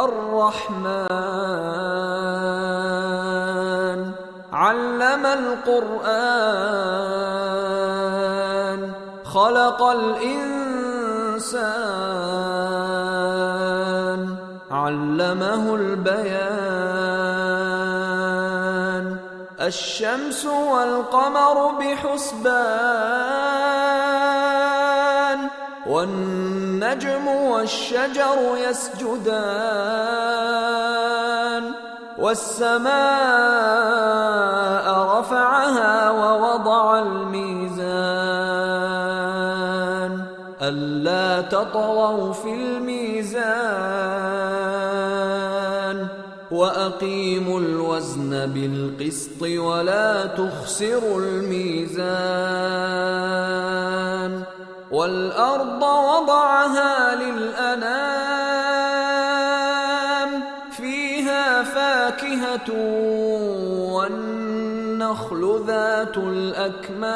الرحمن علم القرآن خلق الإنسان علمه البيان الشمس والقمر بحسبان والنجم والشجر يسجدان والسماء رفعها ووضع الميزان ألا تطغوا في الميزان وأقيموا الوزن بالقسط ولا تخسروا الميزان والأرض وضعها للأنام فيها فاكهة والنخل ذات الأكمام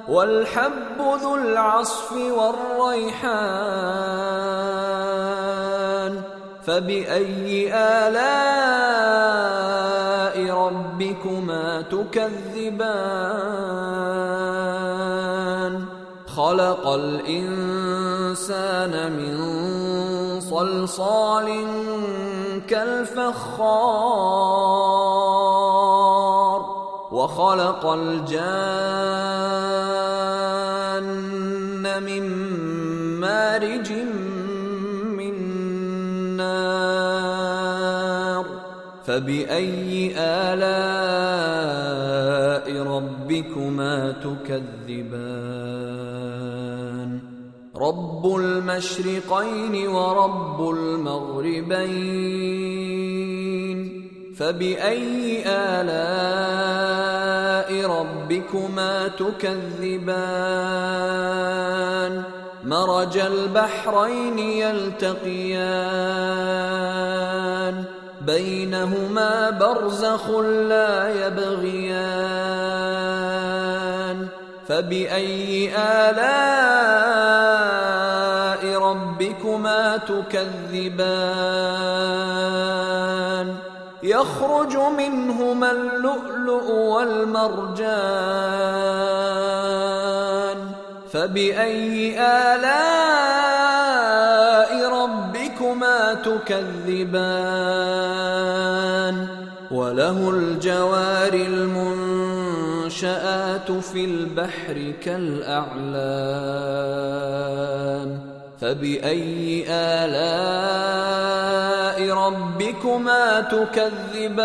والحب ذو العصف والريحان فبأي آلاء ربكما تكذبان خلق الإنسان من صلصال كالفخار وخلق الجان من مارج من نار فبأي آلاء ربكما تكذبان رب المشرقين ورب المغربين فبأي آلاء ربكما تكذبان مرج البحرين يلتقيان بينهما برزخ لا يبغيان فبأي آلاء ربكما تكذبان يخرج منهما اللؤلؤ والمرجان فبأي آلاء ربكما تكذبان وله الجوار المنشآت في البحر كالأعلام فبأي آلاء ربكما تكذبان